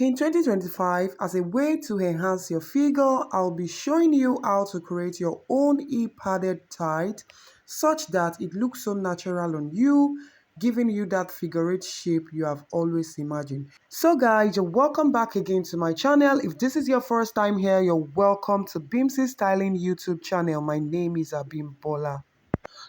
In 2025, as a way to enhance your figure, I'll be showing you how to create your own padded tight such that it looks so natural on you, giving you that figure eight shape you have always imagined. So guys, you're welcome back again to my channel. If this is your first time here, you're welcome to Bimsy Styling YouTube channel. My name is Abim Bola.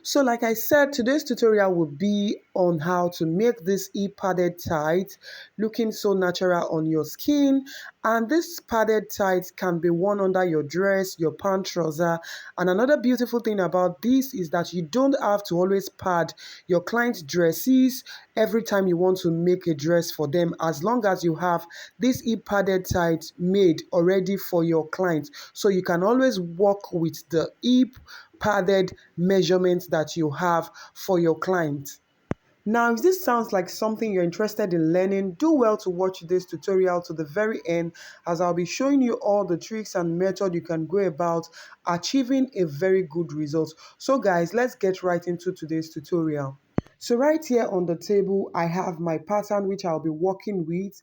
So like I said, today's tutorial will be on how to make this padded tight looking so natural on your skin. And this padded tight can be worn under your dress, your pant trouser. And another beautiful thing about this is that you don't have to always pad your client's dresses every time you want to make a dress for them, as long as you have this padded tight made already for your client. So you can always work with the padded measurements that you have for your client. Now, if this sounds like something you're interested in learning, do well to watch this tutorial to the very end, as I'll be showing you all the tricks and method you can go about achieving a very good result. So guys, let's get right into today's tutorial. So right here on the table, I have my pattern which I'll be working with.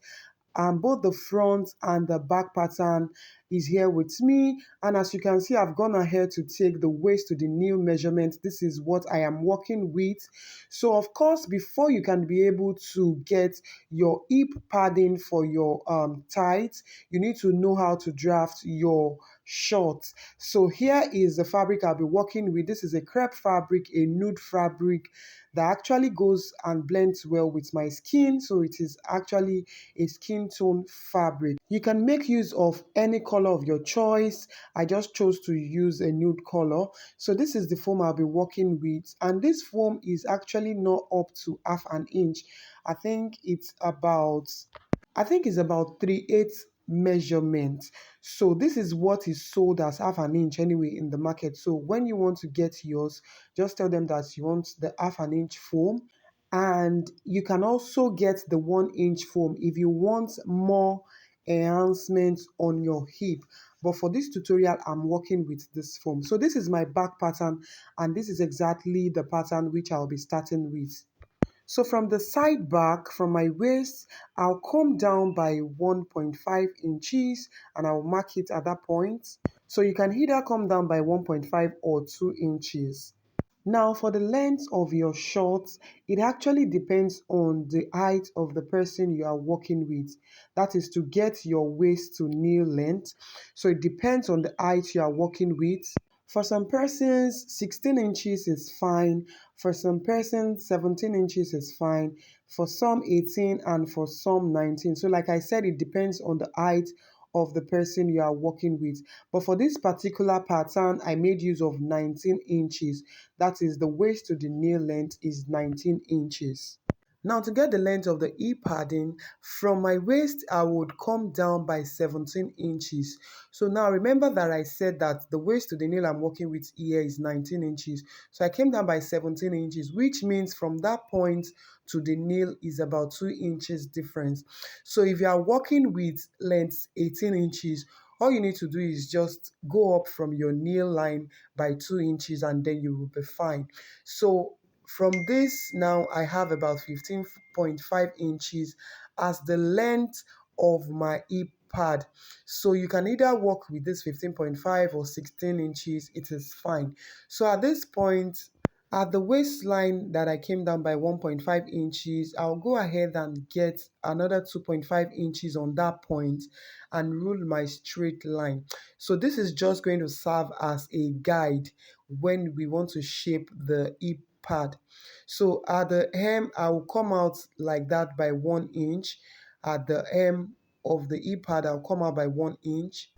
Both the front and the back pattern is here with me, and as you can see, I've gone ahead to take the waist to the knee measurement. This is what I am working with. So of course, before you can be able to get your hip padding for your tights, you need to know how to draft your shorts. So here is the fabric I'll be working with. This is a crepe fabric, a nude fabric that actually goes and blends well with my skin. So it is actually a skin tone fabric. You can make use of any color of your choice. I just chose to use a nude color. So this is the foam I'll be working with, and this foam is actually not up to half an inch. I think it's about 3/8 measurement. So this is what is sold as half an inch anyway in the market. So when you want to get yours, just tell them that you want the half an inch foam, and you can also get the 1 inch foam if you want more enhancement on your hip. But for this tutorial, I'm working with this foam. So this is my back pattern, and this is exactly the pattern which I'll be starting with. So from the side back, from my waist, I'll come down by 1.5 inches and I'll mark it at that point. So you can either come down by 1.5 or 2 inches. Now for the length of your shorts, it actually depends on the height of the person you are working with. That is to get your waist to knee length. So it depends on the height you are working with. For some persons, 16 inches is fine. For some persons, 17 inches is fine. For some, 18, and for some, 19. So like I said, it depends on the height of the person you are working with. But for this particular pattern, I made use of 19 inches. That is, the waist to the knee length is 19 inches. Now to get the length of the padding, from my waist I would come down by 17 inches. So now remember that I said that the waist to the nail I'm working with here is 19 inches. So I came down by 17 inches, which means from that point to the nail is about 2 inches difference. So if you are working with length 18 inches, all you need to do is just go up from your nail line by 2 inches and then you will be fine. So from this now I have about 15.5 inches as the length of my hip pad. So you can either work with this 15.5 or 16 inches, it is fine. So at this point, at the waistline that I came down by 1.5 inches, I'll go ahead and get another 2.5 inches on that point and rule my straight line. So this is just going to serve as a guide when we want to shape the hip pad. So at the hem, I will come out like that by 1 inch. At the hem of the hip pad, I'll come out by 1 inch.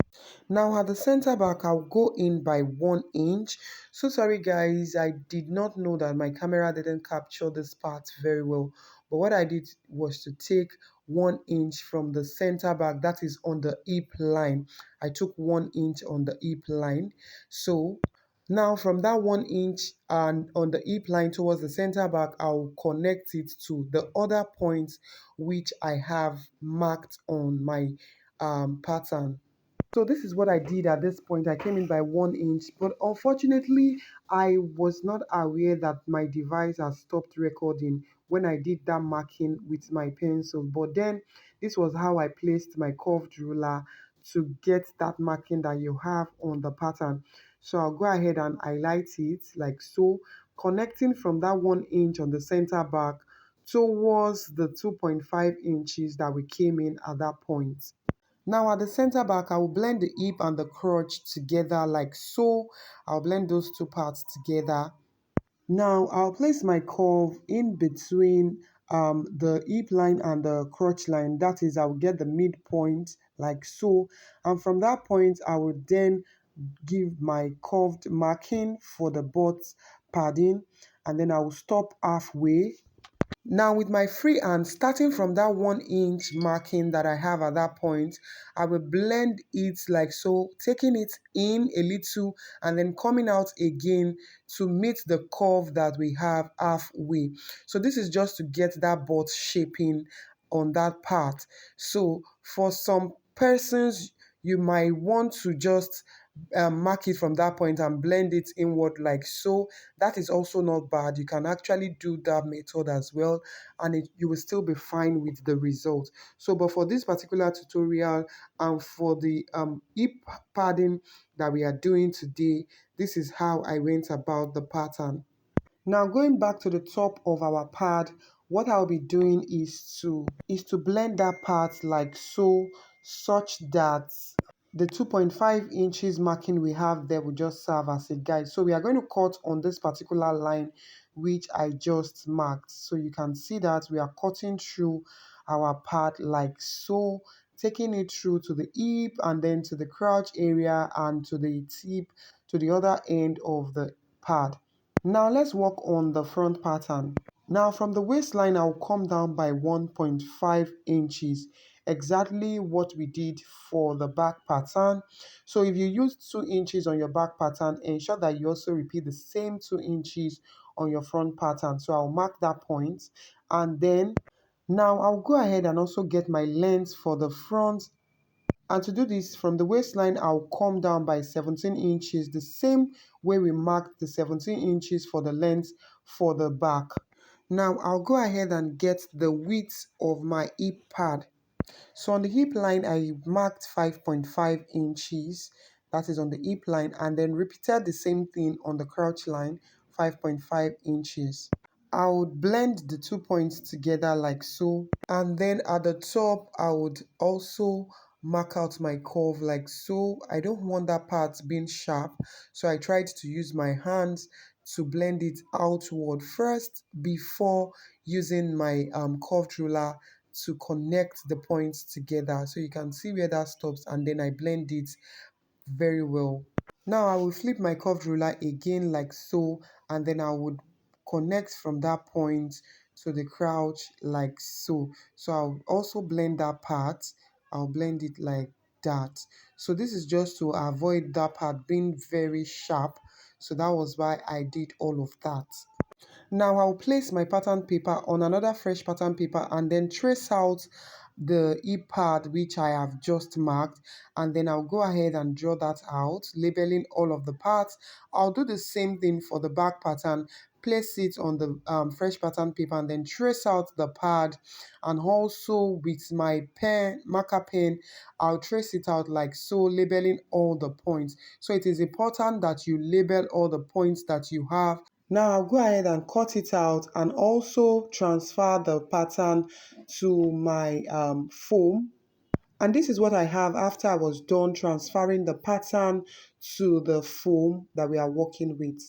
Now at the center back, I'll go in by 1 inch. So sorry guys, I did not know that my camera didn't capture this part very well. But what I did was to take 1 inch from the center back, that is on the hip line. I took 1 inch on the hip line. So now from that 1 inch and on the hip line towards the center back, I'll connect it to the other points which I have marked on my pattern. So this is what I did at this point. I came in by 1 inch, but unfortunately, I was not aware that my device has stopped recording when I did that marking with my pencil. But then this was how I placed my curved ruler to get that marking that you have on the pattern. So I'll go ahead and highlight it like so, connecting from that 1 inch on the center back towards the 2.5 inches that we came in at that point. Now at the center back, I will blend the hip and the crotch together like so. I'll blend those two parts together. Now I'll place my curve in between the hip line and the crotch line. That is, I'll get the midpoint like so. And from that point, I will then give my curved marking for the butt padding. And then I will stop halfway. Now with my free hand, starting from that 1 inch marking that I have at that point, I will blend it like so, taking it in a little and then coming out again to meet the curve that we have halfway. So this is just to get that butt shaping on that part. So for some persons, you might want to just mark it from that point and blend it inward like so. That is also not bad. You can actually do that method as well, and you will still be fine with the result. So but for this particular tutorial and for the hip padding that we are doing today, this is how I went about the pattern. Now going back to the top of our pad, what I'll be doing is to blend that part like so, such that the 2.5 inches marking we have there will just serve as a guide. So we are going to cut on this particular line which I just marked. So you can see that we are cutting through our pad like so, taking it through to the hip and then to the crotch area and to the tip, to the other end of the pad. Now let's work on the front pattern. Now from the waistline, I'll come down by 1.5 inches, exactly what we did for the back pattern. So if you use 2 inches on your back pattern, ensure that you also repeat the same 2 inches on your front pattern. So I'll mark that point, and then now I'll go ahead and also get my length for the front. And to do this, from the waistline, I'll come down by 17 inches, the same way we marked the 17 inches for the length for the back. Now I'll go ahead and get the width of my hip pad. So on the hip line, I marked 5.5 inches, that is on the hip line, and then repeated the same thing on the crotch line, 5.5 inches. I would blend the 2 points together like so, and then at the top I would also mark out my curve like so. I don't want that part being sharp, so I tried to use my hands to blend it outward first before using my curved ruler to connect the points together. So you can see where that stops, and then I blend it very well. Now I will flip my curved ruler again like so, and then I would connect from that point to the crouch like so. So I'll also blend that part. I'll blend it like that. So this is just to avoid that part being very sharp. So that was why I did all of that. Now I'll place my pattern paper on another fresh pattern paper and then trace out the hip pad which I have just marked, and then I'll go ahead and draw that out, labeling all of the parts. I'll do the same thing for the back pattern, place it on the fresh pattern paper and then trace out the pad, and also with my marker pen, I'll trace it out like so, labeling all the points. So it is important that you label all the points that you have. Now I'll go ahead and cut it out and also transfer the pattern to my foam. And this is what I have after I was done transferring the pattern to the foam that we are working with.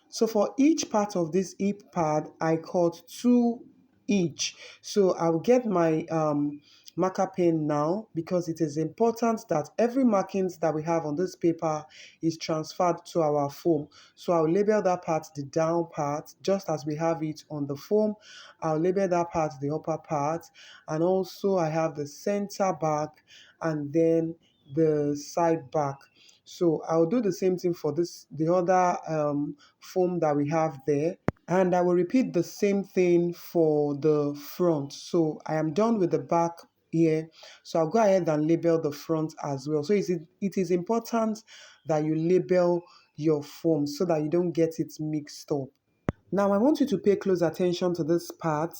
So for each part of this hip pad, I cut 2 each. So I'll get my marker pen now, because it is important that every markings that we have on this paper is transferred to our foam. So I'll label that part the down part, just as we have it on the foam. I'll label that part the upper part, and also I have the center back and then the side back. So I'll do the same thing for the other foam that we have there, and I will repeat the same thing for the front. So I am done with the back here, so I'll go ahead and label the front as well. So it is important that you label your foam so that you don't get it mixed up. Now, I want you to pay close attention to this part.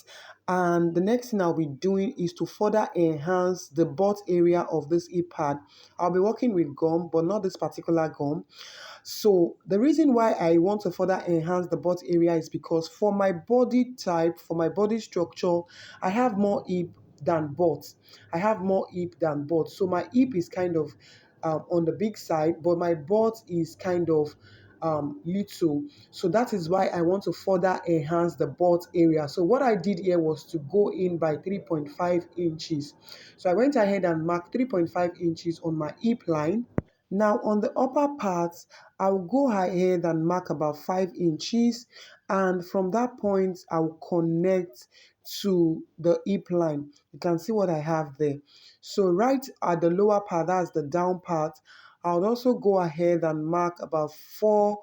And the next thing I'll be doing is to further enhance the butt area of this hip pad. I'll be working with gum, but not this particular gum. So the reason why I want to further enhance the butt area is because for my body type, for my body structure, I have more hip than butt. I have more hip than butt. So my hip is kind of on the big side, but my butt is kind of little. So that is why I want to further enhance the butt area. So what I did here was to go in by 3.5 inches. So I went ahead and marked 3.5 inches on my hip line. Now on the upper part, I'll go ahead and mark about 5 inches, and from that point I'll connect to the hip line. You can see what I have there. So right at the lower part, that's the down part, I'll also go ahead and mark about 4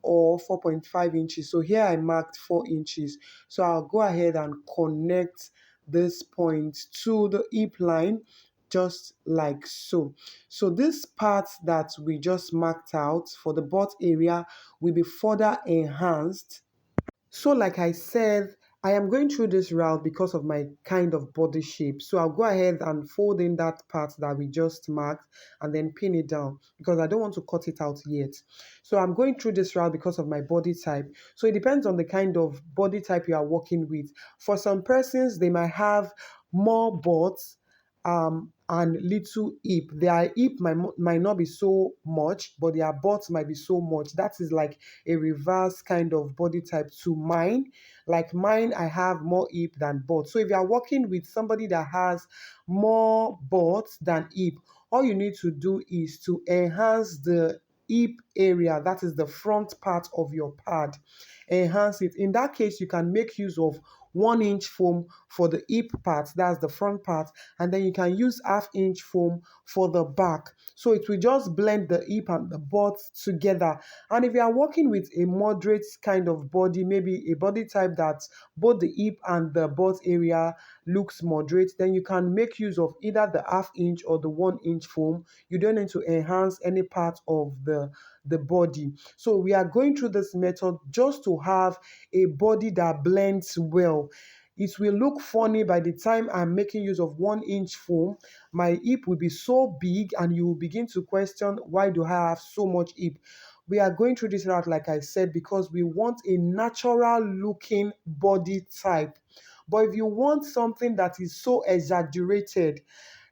or 4.5 inches. So here I marked 4 inches. So I'll go ahead and connect this point to the hip line just like so. So this part that we just marked out for the butt area will be further enhanced. So like I said, I am going through this route because of my kind of body shape. So I'll go ahead and fold in that part that we just marked and then pin it down because I don't want to cut it out yet. So I'm going through this route because of my body type. So it depends on the kind of body type you are working with. For some persons, they might have more butts and little hip. Their hip might not be so much, but their butt might be so much. That is like a reverse kind of body type to mine. Like mine, I have more hip than butt. So if you are working with somebody that has more butt than hip, all you need to do is to enhance the hip area, that is the front part of your pad. Enhance it. In that case, you can make use of 1 inch foam for the hip part, that's the front part, and then you can use half-inch foam for the back. So it will just blend the hip and the butt together. And if you are working with a moderate kind of body, maybe a body type that both the hip and the butt area looks moderate, then you can make use of either the half-inch or the 1 inch foam. You don't need to enhance any part of the body. So we are going through this method just to have a body that blends well. It will look funny by the time I'm making use of 1 inch foam. My hip will be so big and you will begin to question, why do I have so much hip? We are going through this route, like I said, because we want a natural looking body type. But if you want something that is so exaggerated,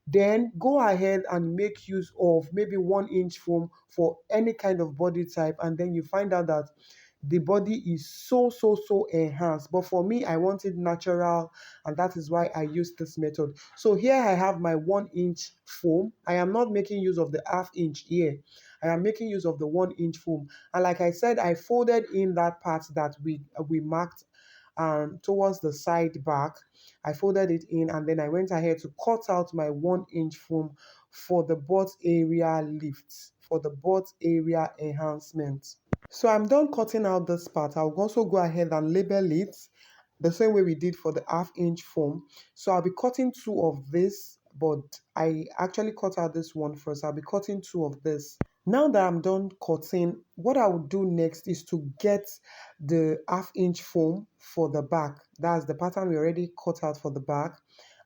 then go ahead and make use of maybe 1 inch foam for any kind of body type, and then you find out that the body is so enhanced. But for me, I want it natural, and that is why I use this method. So here I have my 1 inch foam. I am not making use of the half-inch here. I am making use of the 1 inch foam, and like I said, I folded in that part that we marked towards the side back. I folded it in, and then I went ahead to cut out my 1 inch foam for the butt area lift, for the butt area enhancement. So I'm done cutting out this part. I'll also go ahead and label it the same way we did for the half-inch foam. So I'll be cutting two of this, but I actually cut out this one first. I'll be cutting two of this. Now that I'm done cutting, what I will do next is to get the half-inch foam for the back. That's the pattern we already cut out for the back.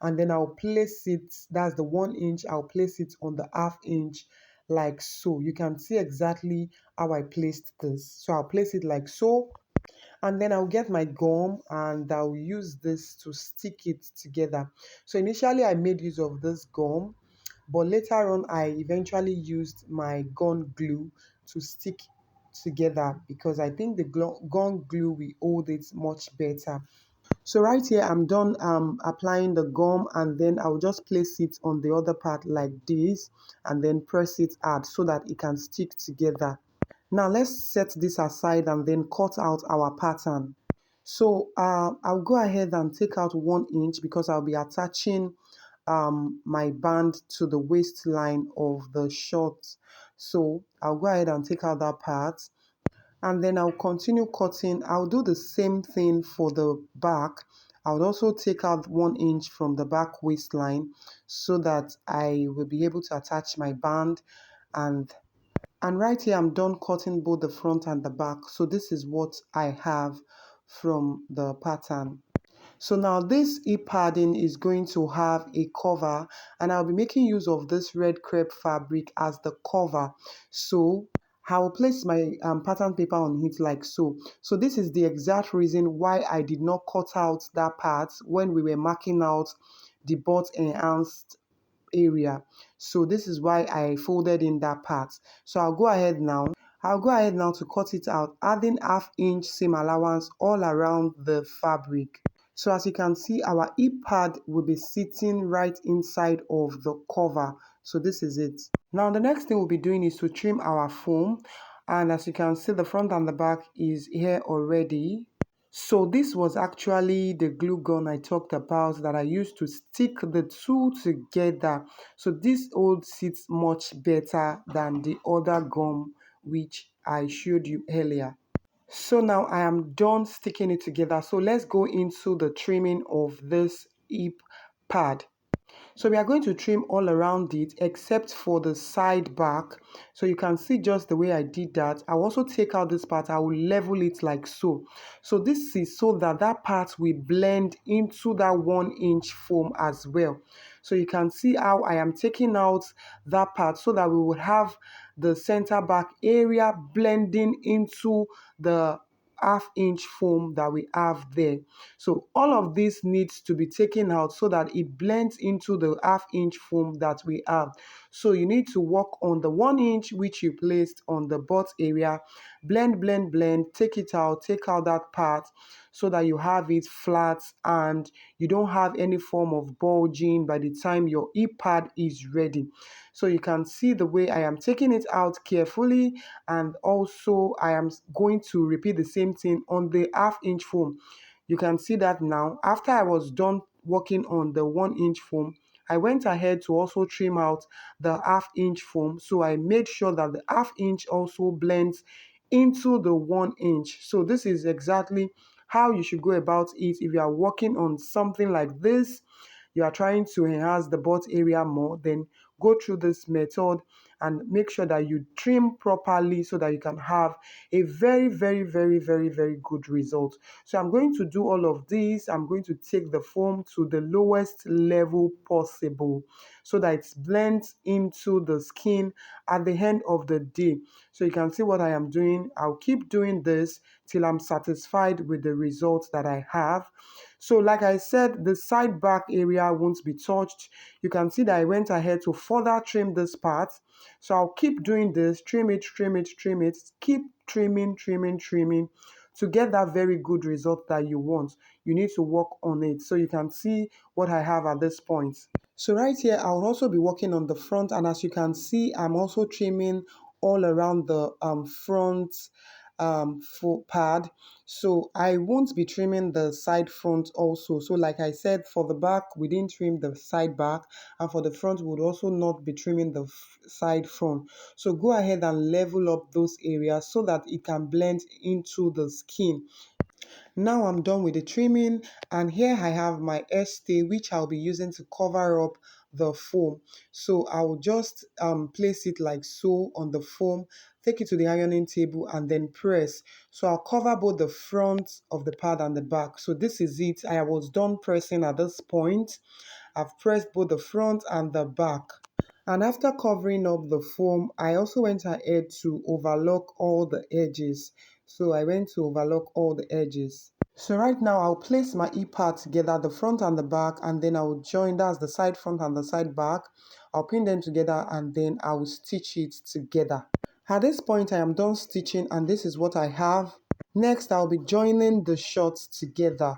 And then I'll place it, that's the 1 inch, I'll place it on the half-inch like so. You can see exactly how I placed this. So I'll place it like so, and then I'll get my gum and I'll use this to stick it together. So initially I made use of this gum, but later on I eventually used my gun glue to stick together because I think the gun glue will hold it much better. So right here I'm done applying the gum, and then I'll just place it on the other part like this and then press it hard so that it can stick together. Now let's set this aside and then cut out our pattern. So I'll go ahead and take out 1 inch because I'll be attaching my band to the waistline of the short. So I'll go ahead and take out that part, and then I'll continue cutting. I'll do the same thing for the back. I'll also take out 1 inch from the back waistline so that I will be able to attach my band. And right here I'm done cutting both the front and the back. So this is what I have from the pattern. So now this padding is going to have a cover, and I'll be making use of this red crepe fabric as the cover. So I will place my pattern paper on it like so. So this is the exact reason why I did not cut out that part when we were marking out the bot enhanced area. So this is why I folded in that part. So I'll go ahead now to cut it out, adding ½ inch seam allowance all around the fabric. So as you can see, our hip pad will be sitting right inside of the cover. So this is it. Now the next thing we'll be doing is to trim our foam. And as you can see, the front and the back is here already. So this was actually the glue gun I talked about that I used to stick the two together. So this old sits much better than the other gum which I showed you earlier. So now I am done sticking it together. So let's go into the trimming of this hip pad. So we are going to trim all around it except for the side back. So you can see just the way I did that. I'll also take out this part. I will level it like so. So this is so that that part will blend into that 1-inch foam as well. So you can see how I am taking out that part so that we will have the center back area blending into the ½ inch foam that we have there. So all of this needs to be taken out so that it blends into the ½ inch foam that we have. So you need to work on the 1 inch which you placed on the butt area. Blend, blend, blend, take it out, take out that part so that you have it flat and you don't have any form of bulging by the time your hip pad is ready. So you can see the way I am taking it out carefully, and also I am going to repeat the same thing on the ½ inch foam. You can see that now. After I was done working on the 1-inch foam, I went ahead to also trim out the ½ inch foam. So I made sure that the ½ inch also blends into the 1 inch. So this is exactly how you should go about it if you are working on something like this. You are trying to enhance the butt area more, then go through this method and make sure that you trim properly so that you can have a very, very, very, very, very good result. So I'm going to do all of this. I'm going to take the foam to the lowest level possible so that it blends into the skin at the end of the day. So you can see what I am doing. I'll keep doing this till I'm satisfied with the results that I have. So like I said, the side back area won't be touched. You can see that I went ahead to further trim this part. So I'll keep doing this, trim it, trim it, trim it, keep trimming, trimming, trimming to get that very good result that you want. You need to work on it. So you can see what I have at this point. So right here, I'll also be working on the front, and as you can see, I'm also trimming all around the front full pad. So I won't be trimming the side front also. So like I said, for the back we didn't trim the side back, and for the front we would also not be trimming the side front. So go ahead and level up those areas so that it can blend into the skin. Now I'm done with the trimming, and here I have my hairstay which I'll be using to cover up the foam. So I'll just place it like so on the foam, take it to the ironing table and then press. So I'll cover both the front of the pad and the back. So this is it. I was done pressing at this point. I've pressed both the front and the back. And after covering up the foam, I also went ahead to overlock all the edges. So I went to overlock all the edges. So right now I'll place my e-part together, the front and the back, and then I will join, that's the side front and the side back. I'll pin them together and then I will stitch it together. At this point I am done stitching and this is what I have. Next I'll be joining the shorts together.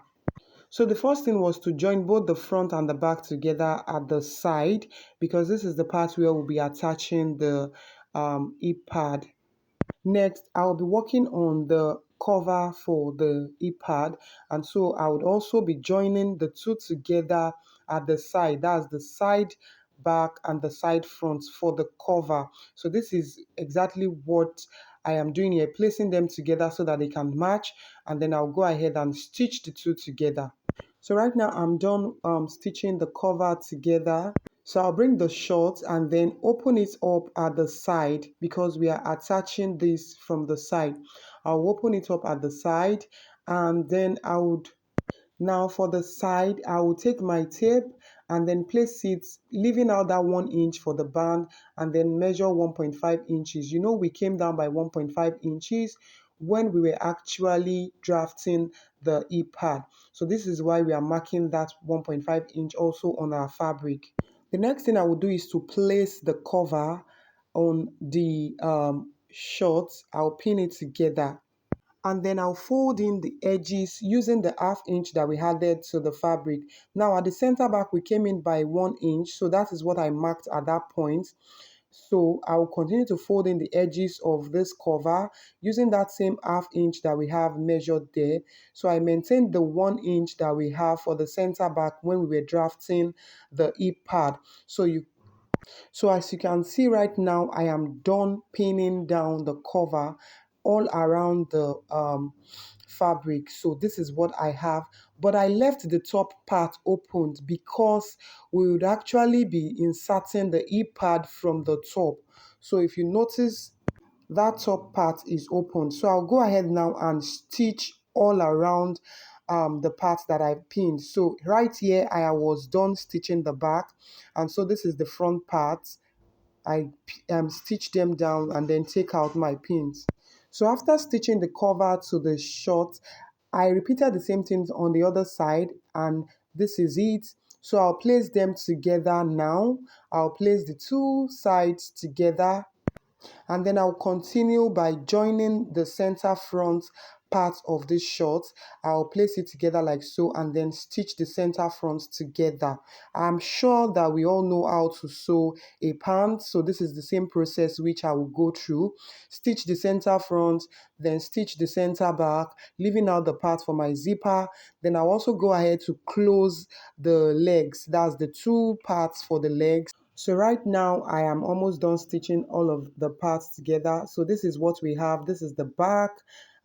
So the first thing was to join both the front and the back together at the side, because this is the part where we'll be attaching the e-pad. Next, I'll be working on the cover for the e-pad, and so I would also be joining the two together at the side. That's the side back and the side front for the cover. So this is exactly what I am doing here, placing them together so that they can match, and then I'll go ahead and stitch the two together. So right now I'm done stitching the cover together. So I'll bring the short and then open it up at the side because we are attaching this from the side. I'll open it up at the side And then I would now for the side, I will take my tape and then place it, leaving out that 1 inch for the band, and then measure 1.5 inches. You know, we came down by 1.5 inches when we were actually drafting the e-pad. So this is why we are marking that 1.5 inch also on our fabric. The next thing I will do is to place the cover on the shorts. I'll pin it together, and then I'll fold in the edges using the 1/2 inch that we added to the fabric. Now at the center back we came in by 1 inch, so that is what I marked at that point. So I will continue to fold in the edges of this cover using that same 1/2 inch that we have measured there. So I maintained the 1 inch that we have for the center back when we were drafting the e-pad. So as you can see right now, I am done pinning down the cover all around the fabric. So this is what I have, but I left the top part opened because we would actually be inserting the e-pad from the top. So if you notice, that top part is open. So I'll go ahead now and stitch all around the part that I pinned. So right here I was done stitching the back, and so this is the front part. I stitch them down and then take out my pins. So after stitching the cover to the short, I repeated the same things on the other side, and this is it. So I'll place them together now. I'll place the two sides together, and then I'll continue by joining the center front part of this short. I'll place it together like so and then stitch the center front together. I'm sure that we all know how to sew a pant, so this is the same process which I will go through. Stitch the center front, then stitch the center back, leaving out the part for my zipper. Then I'll also go ahead to close the legs. That's the two parts for the legs. So right now I am almost done stitching all of the parts together. So this is what we have. This is the back,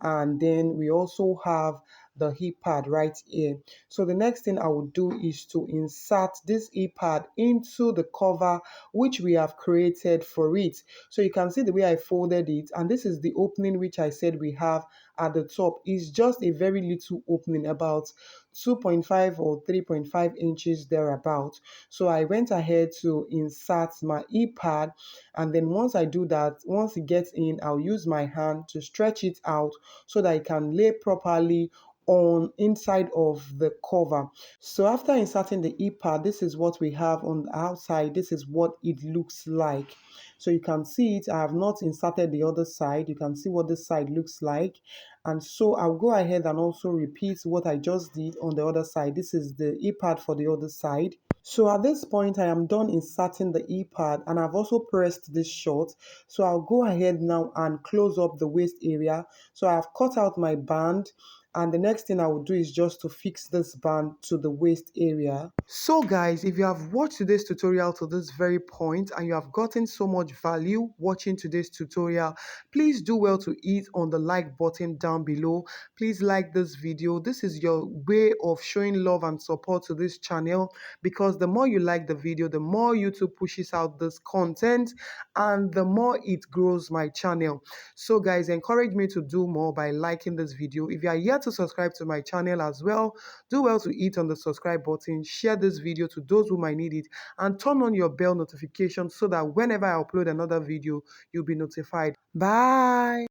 and then we also have the hip pad right here. So the next thing I will do is to insert this hip pad into the cover which we have created for it. So you can see the way I folded it, and this is the opening which I said we have at the top. Is just a very little opening, about 2.5 or 3.5 inches thereabout. So I went ahead to insert my e-pad, and then once I do that, once it gets in, I'll use my hand to stretch it out so that it can lay properly on inside of the cover. So after inserting the e-pad, this is what we have on the outside. This is what it looks like. So you can see it. I have not inserted the other side. You can see what this side looks like. And so I'll go ahead and also repeat what I just did on the other side. This is the e-pad for the other side. So at this point, I am done inserting the e-pad, and I've also pressed this short. So I'll go ahead now and close up the waist area. So I've cut out my band, and the next thing I will do is just to fix this band to the waist area. So guys, if you have watched today's tutorial to this very point and you have gotten so much value watching today's tutorial, please do well to hit on the like button down below. Please like this video. This is your way of showing love and support to this channel, because the more you like the video, the more YouTube pushes out this content and the more it grows my channel. So guys, encourage me to do more by liking this video. If you are yet to subscribe to my channel as well, do well to hit on the subscribe button, share this video to those who might need it, and turn on your bell notification so that whenever I upload another video, you'll be notified. Bye.